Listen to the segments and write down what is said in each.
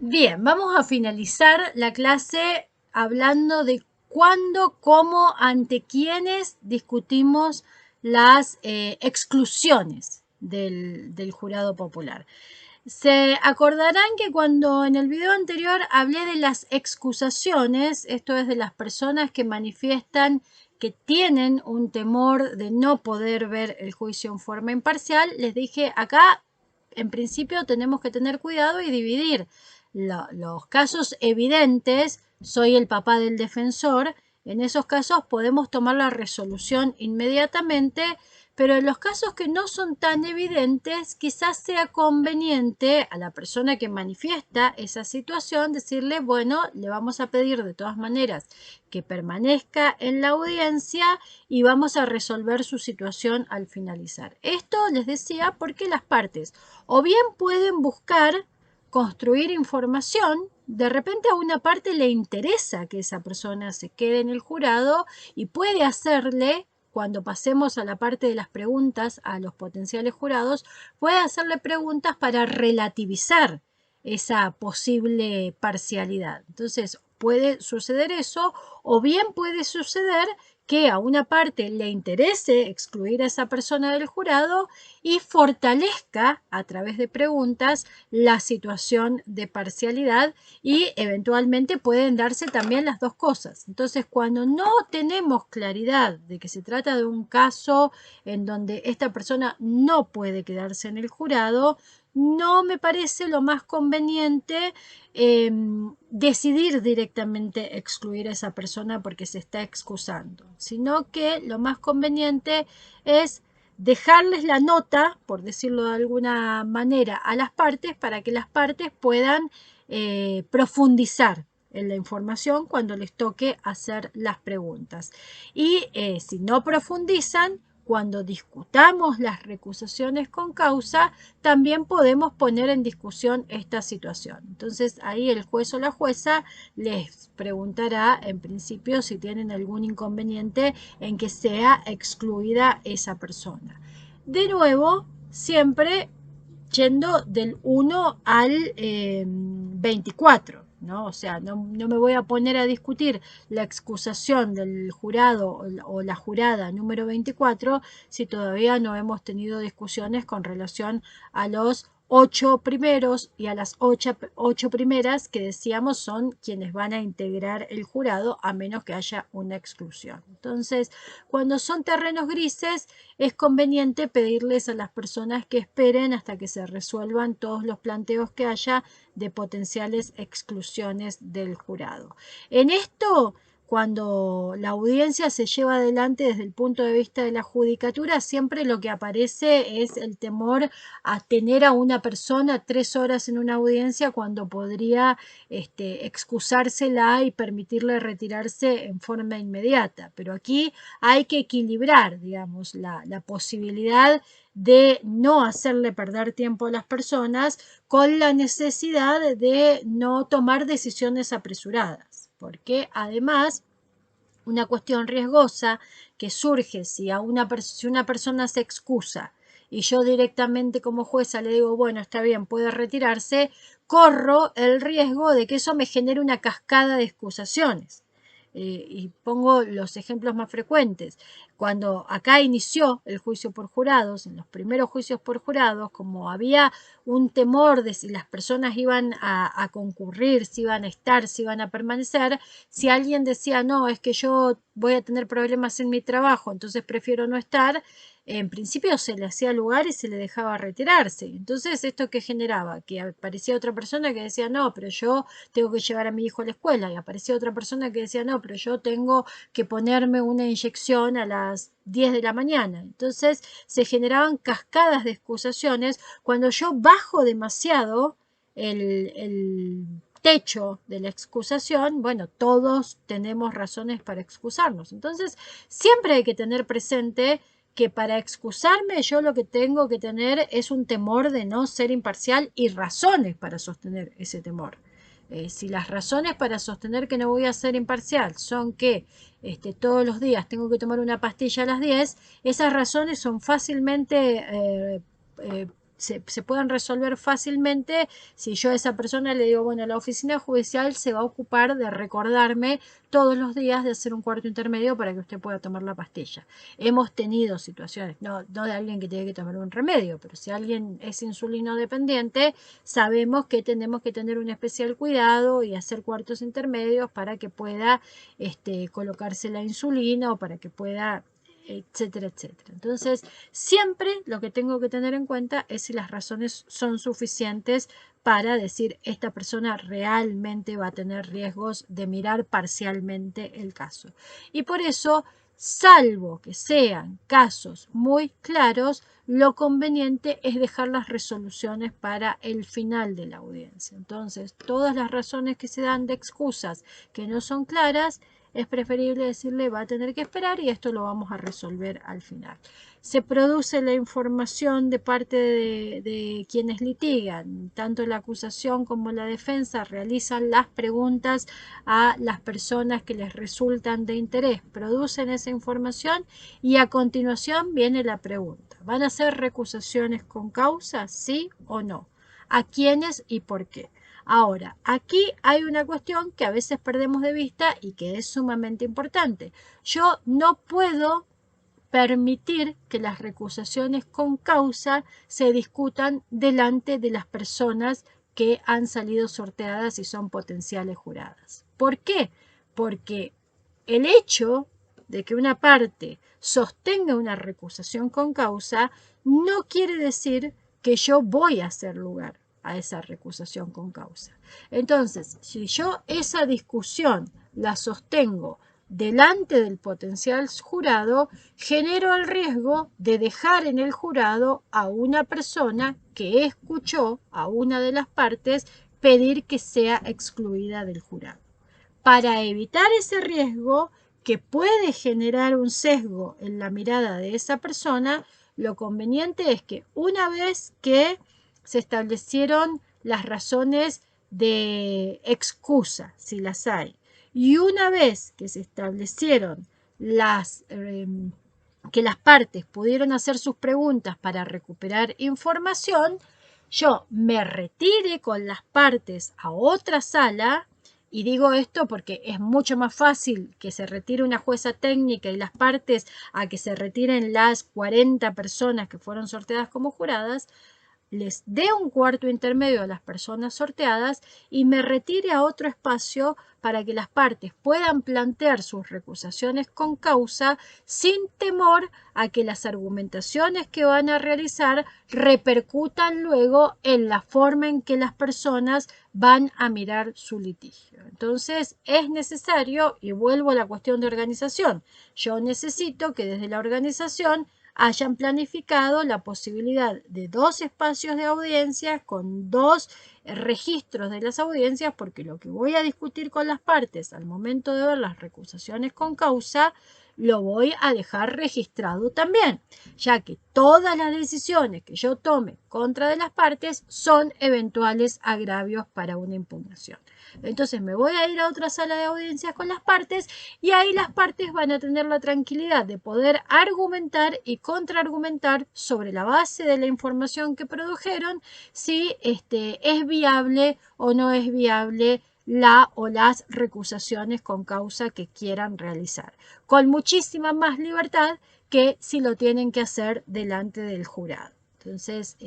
Bien, vamos a finalizar la clase hablando de cuándo, cómo, ante quiénes discutimos las exclusiones del jurado popular. Se acordarán que cuando en el video anterior hablé de las excusaciones, esto es de las personas que manifiestan que tienen un temor de no poder ver el juicio en forma imparcial, les dije acá en principio tenemos que tener cuidado y dividir los casos evidentes, soy el papá del defensor, en esos casos podemos tomar la resolución inmediatamente, pero en los casos que no son tan evidentes, quizás sea conveniente a la persona que manifiesta esa situación decirle, bueno, le vamos a pedir de todas maneras que permanezca en la audiencia y vamos a resolver su situación al finalizar. Esto les decía porque las partes o bien pueden buscar construir información, de repente a una parte le interesa que esa persona se quede en el jurado y puede hacerle, cuando pasemos a la parte de las preguntas a los potenciales jurados, puede hacerle preguntas para relativizar esa posible parcialidad. Entonces puede suceder eso, o bien puede suceder que a una parte le interese excluir a esa persona del jurado y fortalezca a través de preguntas la situación de parcialidad y eventualmente pueden darse también las dos cosas. Entonces, cuando no tenemos claridad de que se trata de un caso en donde esta persona no puede quedarse en el jurado, no me parece lo más conveniente decidir directamente excluir a esa persona porque se está excusando, sino que lo más conveniente es dejarles la nota, por decirlo de alguna manera, a las partes para que las partes puedan profundizar en la información cuando les toque hacer las preguntas. Y si no profundizan, cuando discutamos las recusaciones con causa, también podemos poner en discusión esta situación. Entonces ahí el juez o la jueza les preguntará en principio si tienen algún inconveniente en que sea excluida esa persona. De nuevo, siempre yendo del 1 al 24. ¿No? O sea, no me voy a poner a discutir la excusación del jurado o la jurada número 24 si todavía no hemos tenido discusiones con relación a los 8 primeros y a las 8 primeras que decíamos son quienes van a integrar el jurado a menos que haya una exclusión. Entonces, cuando son terrenos grises, es conveniente pedirles a las personas que esperen hasta que se resuelvan todos los planteos que haya de potenciales exclusiones del jurado. En esto, cuando la audiencia se lleva adelante desde el punto de vista de la judicatura, siempre lo que aparece es el temor a tener a una persona 3 horas en una audiencia cuando podría excusársela y permitirle retirarse en forma inmediata. Pero aquí hay que equilibrar, digamos, la posibilidad de no hacerle perder tiempo a las personas con la necesidad de no tomar decisiones apresuradas, porque además una cuestión riesgosa que surge si una persona se excusa y yo directamente como jueza le digo, bueno, está bien, puede retirarse, corro el riesgo de que eso me genere una cascada de excusaciones. Y pongo los ejemplos más frecuentes. Cuando acá inició el juicio por jurados, en los primeros juicios por jurados, como había un temor de si las personas iban a concurrir, si iban a estar, si iban a permanecer, si alguien decía, no, es que yo voy a tener problemas en mi trabajo, entonces prefiero no estar, en principio se le hacía lugar y se le dejaba retirarse. Entonces, ¿esto qué generaba? Que aparecía otra persona que decía, no, pero yo tengo que llevar a mi hijo a la escuela. Y aparecía otra persona que decía, no, pero yo tengo que ponerme una inyección a las 10 de la mañana. Entonces, se generaban cascadas de excusaciones. Cuando yo bajo demasiado el techo de la excusación, bueno, todos tenemos razones para excusarnos. Entonces, siempre hay que tener presente que para excusarme yo lo que tengo que tener es un temor de no ser imparcial y razones para sostener ese temor. Si las razones para sostener que no voy a ser imparcial son que todos los días tengo que tomar una pastilla a las 10, esas razones son fácilmente se pueden resolver fácilmente si yo a esa persona le digo, bueno, la oficina judicial se va a ocupar de recordarme todos los días de hacer un cuarto intermedio para que usted pueda tomar la pastilla. Hemos tenido situaciones, no de alguien que tiene que tomar un remedio, pero si alguien es insulino dependiente, sabemos que tenemos que tener un especial cuidado y hacer cuartos intermedios para que pueda colocarse la insulina o para que pueda etcétera, etcétera. Entonces, siempre lo que tengo que tener en cuenta es si las razones son suficientes para decir esta persona realmente va a tener riesgos de mirar parcialmente el caso. Y por eso, salvo que sean casos muy claros, lo conveniente es dejar las resoluciones para el final de la audiencia. Entonces, todas las razones que se dan de excusas que no son claras, es preferible decirle va a tener que esperar y esto lo vamos a resolver al final. Se produce la información de parte de quienes litigan, tanto la acusación como la defensa realizan las preguntas a las personas que les resultan de interés, producen esa información y a continuación viene la pregunta. ¿Van a ser recusaciones con causa, sí o no? ¿A quiénes y por qué? Ahora, aquí hay una cuestión que a veces perdemos de vista y que es sumamente importante. Yo no puedo permitir que las recusaciones con causa se discutan delante de las personas que han salido sorteadas y son potenciales juradas. ¿Por qué? Porque el hecho de que una parte sostenga una recusación con causa no quiere decir que yo voy a hacer lugar a esa recusación con causa. Entonces, si yo esa discusión la sostengo delante del potencial jurado, genero el riesgo de dejar en el jurado a una persona que escuchó a una de las partes pedir que sea excluida del jurado. Para evitar ese riesgo que puede generar un sesgo en la mirada de esa persona, lo conveniente es que una vez que se establecieron las razones de excusa, si las hay, y una vez que se establecieron que las partes pudieron hacer sus preguntas para recuperar información, yo me retire con las partes a otra sala. Y digo esto porque es mucho más fácil que se retire una jueza técnica y las partes a que se retiren las 40 personas que fueron sorteadas como juradas, les dé un cuarto intermedio a las personas sorteadas y me retire a otro espacio para que las partes puedan plantear sus recusaciones con causa sin temor a que las argumentaciones que van a realizar repercutan luego en la forma en que las personas van a mirar su litigio. Entonces es necesario, y vuelvo a la cuestión de organización, yo necesito que desde la organización hayan planificado la posibilidad de 2 espacios de audiencia con 2 registros de las audiencias, porque lo que voy a discutir con las partes al momento de ver las recusaciones con causa, lo voy a dejar registrado también, ya que todas las decisiones que yo tome contra de las partes son eventuales agravios para una impugnación. Entonces me voy a ir a otra sala de audiencias con las partes y ahí las partes van a tener la tranquilidad de poder argumentar y contraargumentar sobre la base de la información que produjeron si es viable o no es viable la o las recusaciones con causa que quieran realizar, con muchísima más libertad que si lo tienen que hacer delante del jurado. Entonces,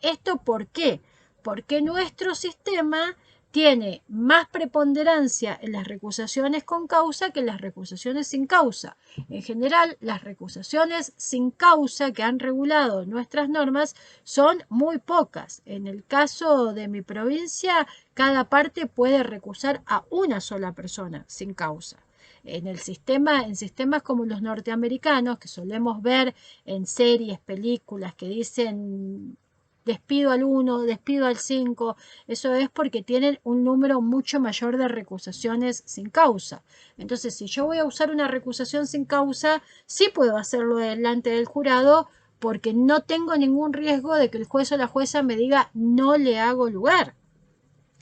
¿esto por qué? Porque nuestro sistema tiene más preponderancia en las recusaciones con causa que en las recusaciones sin causa. En general, las recusaciones sin causa que han regulado nuestras normas son muy pocas. En el caso de mi provincia, cada parte puede recusar a una sola persona sin causa. En sistemas como los norteamericanos, que solemos ver en series, películas que dicen despido al 1, despido al 5, eso es porque tienen un número mucho mayor de recusaciones sin causa. Entonces, si yo voy a usar una recusación sin causa, sí puedo hacerlo delante del jurado porque no tengo ningún riesgo de que el juez o la jueza me diga no le hago lugar.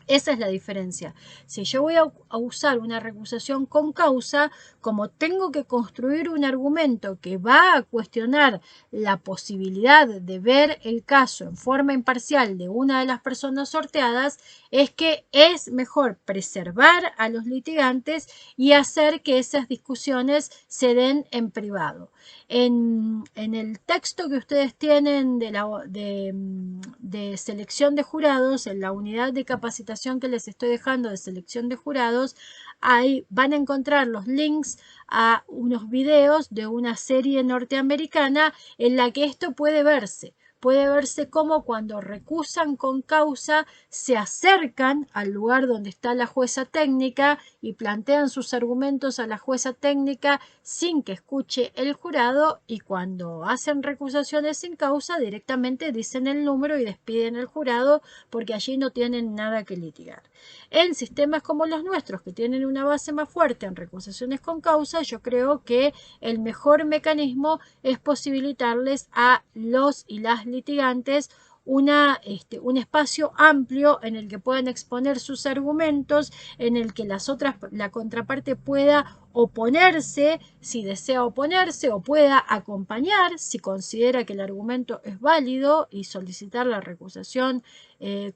Esa es la diferencia. Si yo voy a usar una recusación con causa, como tengo que construir un argumento que va a cuestionar la posibilidad de ver el caso en forma imparcial de una de las personas sorteadas, es que es mejor preservar a los litigantes y hacer que esas discusiones se den en privado. En el texto que ustedes tienen de selección de jurados, en la unidad de capacitación que les estoy dejando de selección de jurados, ahí van a encontrar los links a unos videos de una serie norteamericana en la que esto puede verse. Puede verse como cuando recusan con causa se acercan al lugar donde está la jueza técnica y plantean sus argumentos a la jueza técnica sin que escuche el jurado, y cuando hacen recusaciones sin causa directamente dicen el número y despiden al jurado porque allí no tienen nada que litigar. En sistemas como los nuestros, que tienen una base más fuerte en recusaciones con causa, yo creo que el mejor mecanismo es posibilitarles a los y las litigantes un espacio amplio en el que puedan exponer sus argumentos, en el que la contraparte pueda oponerse si desea oponerse, o pueda acompañar si considera que el argumento es válido y solicitar la recusación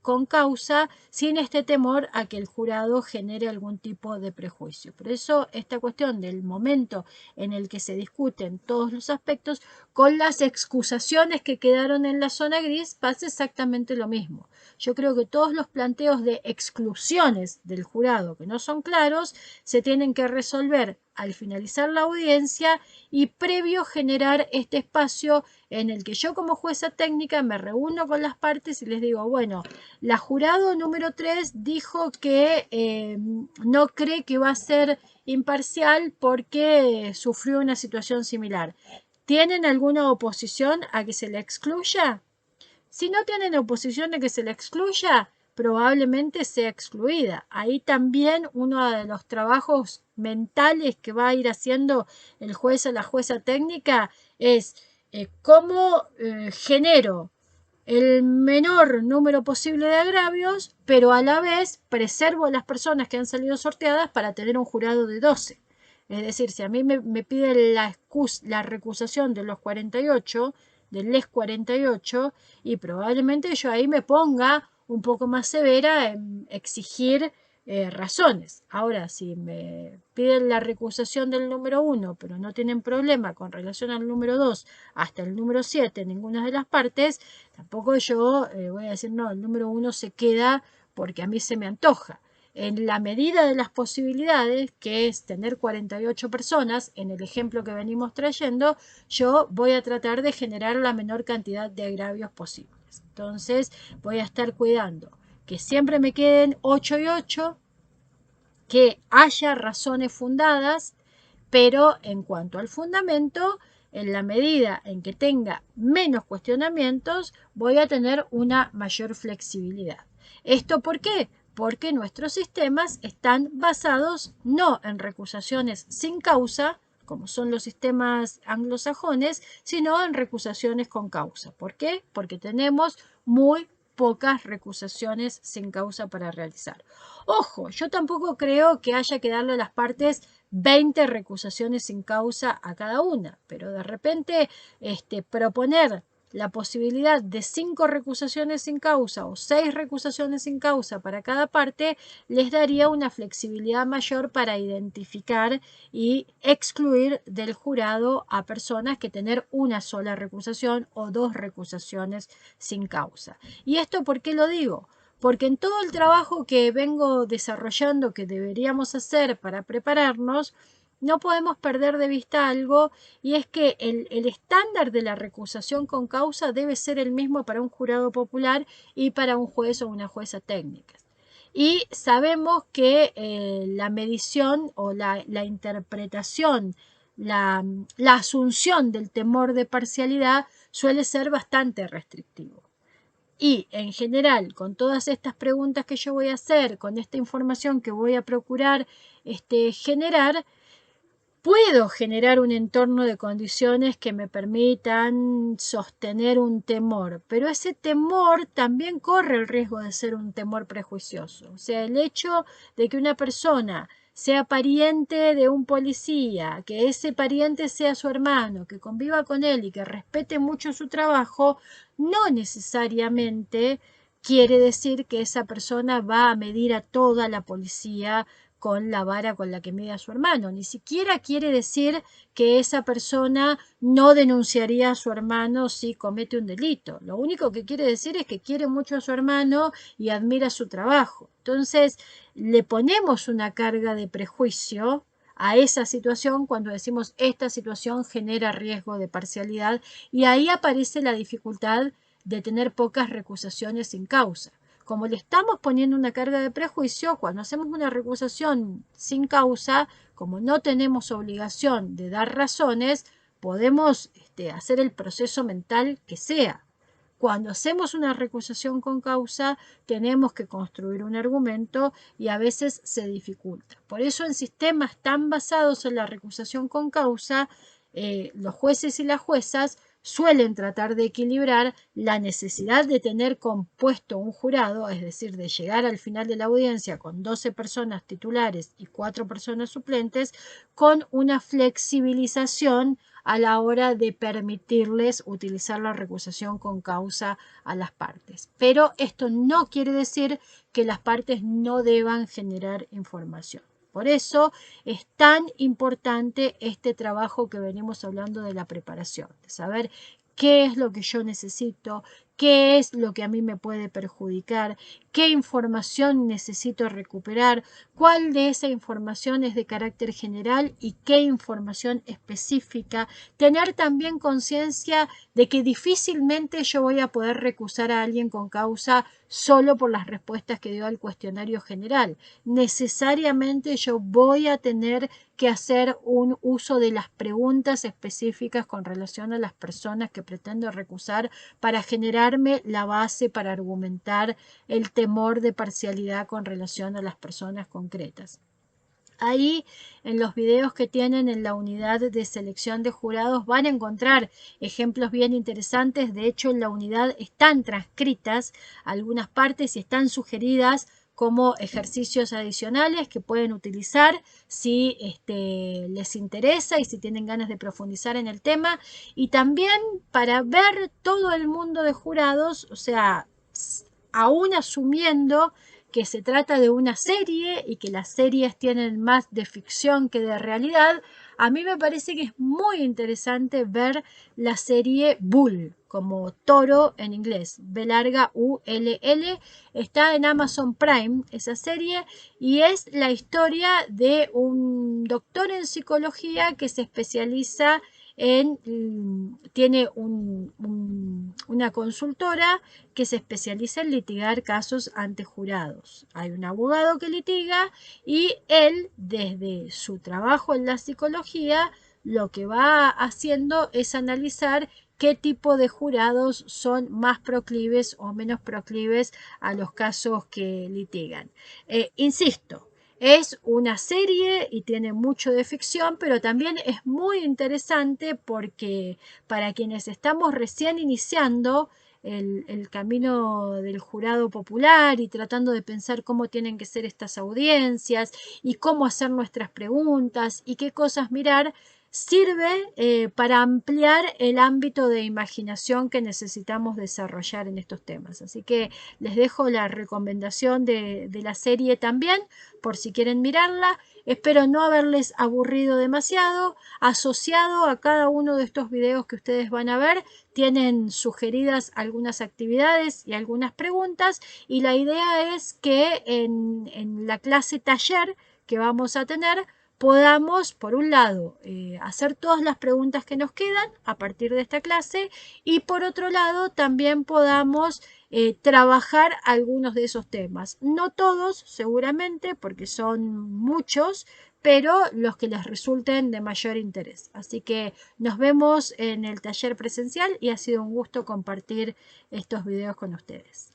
con causa, sin este temor a que el jurado genere algún tipo de prejuicio. Por eso esta cuestión del momento en el que se discuten todos los aspectos, con las excusaciones que quedaron en la zona gris, pasa exactamente lo mismo. Yo creo que todos los planteos de exclusiones del jurado que no son claros se tienen que resolver al finalizar la audiencia y previo generar este espacio en el que yo como jueza técnica me reúno con las partes y les digo, bueno, la jurado número 3 dijo que no cree que va a ser imparcial porque sufrió una situación similar. ¿Tienen alguna oposición a que se le excluya? Si no tienen oposición a que se le excluya, probablemente sea excluida. Ahí también uno de los trabajos mentales que va a ir haciendo el juez o la jueza técnica es cómo genero el menor número posible de agravios, pero a la vez preservo a las personas que han salido sorteadas para tener un jurado de 12. Es decir, si a mí me pide la recusación de los 48, del les 48, y probablemente yo ahí me ponga un poco más severa en exigir razones. Ahora, si me piden la recusación del número 1, pero no tienen problema con relación al número 2 hasta el número 7, ninguna de las partes, tampoco yo voy a decir, no, el número 1 se queda porque a mí se me antoja. En la medida de las posibilidades, que es tener 48 personas, en el ejemplo que venimos trayendo, yo voy a tratar de generar la menor cantidad de agravios posibles. Entonces voy a estar cuidando que siempre me queden 8 y 8, que haya razones fundadas, pero en cuanto al fundamento, en la medida en que tenga menos cuestionamientos, voy a tener una mayor flexibilidad. ¿Esto por qué? Porque nuestros sistemas están basados no en recusaciones sin causa, como son los sistemas anglosajones, sino en recusaciones con causa. ¿Por qué? Porque tenemos muy pocas recusaciones sin causa para realizar. Ojo, yo tampoco creo que haya que darle a las partes 20 recusaciones sin causa a cada una, pero de repente proponer la posibilidad de 5 recusaciones sin causa o 6 recusaciones sin causa para cada parte les daría una flexibilidad mayor para identificar y excluir del jurado a personas que tener una sola recusación o 2 recusaciones sin causa. ¿Y esto por qué lo digo? Porque en todo el trabajo que vengo desarrollando que deberíamos hacer para prepararnos, no podemos perder de vista algo, y es que el estándar de la recusación con causa debe ser el mismo para un jurado popular y para un juez o una jueza técnica. Y sabemos que la medición o la interpretación, la asunción del temor de parcialidad suele ser bastante restrictivo. Y en general, con todas estas preguntas que yo voy a hacer, con esta información que voy a procurar generar, Puedo generar un entorno de condiciones que me permitan sostener un temor, pero ese temor también corre el riesgo de ser un temor prejuicioso. O sea, el hecho de que una persona sea pariente de un policía, que ese pariente sea su hermano, que conviva con él y que respete mucho su trabajo, no necesariamente quiere decir que esa persona va a medir a toda la policía con la vara con la que mide a su hermano. Ni siquiera quiere decir que esa persona no denunciaría a su hermano si comete un delito. Lo único que quiere decir es que quiere mucho a su hermano y admira su trabajo. Entonces, le ponemos una carga de prejuicio a esa situación cuando decimos esta situación genera riesgo de parcialidad, y ahí aparece la dificultad de tener pocas recusaciones sin causa. Como le estamos poniendo una carga de prejuicio, cuando hacemos una recusación sin causa, como no tenemos obligación de dar razones, podemos hacer el proceso mental que sea. Cuando hacemos una recusación con causa, tenemos que construir un argumento y a veces se dificulta. Por eso en sistemas tan basados en la recusación con causa, los jueces y las juezas suelen tratar de equilibrar la necesidad de tener compuesto un jurado, es decir, de llegar al final de la audiencia con 12 personas titulares y 4 personas suplentes, con una flexibilización a la hora de permitirles utilizar la recusación con causa a las partes. Pero esto no quiere decir que las partes no deban generar información. Por eso es tan importante este trabajo que venimos hablando de la preparación, de saber qué es lo que yo necesito, qué es lo que a mí me puede perjudicar, qué información necesito recuperar, cuál de esa información es de carácter general y qué información específica. Tener también conciencia de que difícilmente yo voy a poder recusar a alguien con causa solo por las respuestas que dio al cuestionario general. Necesariamente yo voy a tener que hacer un uso de las preguntas específicas con relación a las personas que pretendo recusar para generarme la base para argumentar el temor de parcialidad con relación a las personas concretas. Ahí en los videos que tienen en la unidad de selección de jurados van a encontrar ejemplos bien interesantes. De hecho, en la unidad están transcritas algunas partes y están sugeridas como ejercicios adicionales que pueden utilizar si les interesa y si tienen ganas de profundizar en el tema. Y también para ver todo el mundo de jurados, o sea, aún asumiendo que se trata de una serie y que las series tienen más de ficción que de realidad, a mí me parece que es muy interesante ver la serie Bull, como toro en inglés, B larga ULL. Está en Amazon Prime esa serie y es la historia de un doctor en psicología que se especializa tiene una consultora que se especializa en litigar casos ante jurados. Hay un abogado que litiga y él, desde su trabajo en la psicología, lo que va haciendo es analizar qué tipo de jurados son más proclives o menos proclives a los casos que litigan. Insisto, es una serie y tiene mucho de ficción, pero también es muy interesante porque para quienes estamos recién iniciando el camino del jurado popular y tratando de pensar cómo tienen que ser estas audiencias y cómo hacer nuestras preguntas y qué cosas mirar, sirve para ampliar el ámbito de imaginación que necesitamos desarrollar en estos temas. Así que les dejo la recomendación de la serie también, por si quieren mirarla. Espero no haberles aburrido demasiado. Asociado a cada uno de estos videos que ustedes van a ver, tienen sugeridas algunas actividades y algunas preguntas, y la idea es que en la clase taller que vamos a tener podamos, por un lado, hacer todas las preguntas que nos quedan a partir de esta clase, y por otro lado también podamos trabajar algunos de esos temas. No todos, seguramente, porque son muchos, pero los que les resulten de mayor interés. Así que nos vemos en el taller presencial y ha sido un gusto compartir estos videos con ustedes.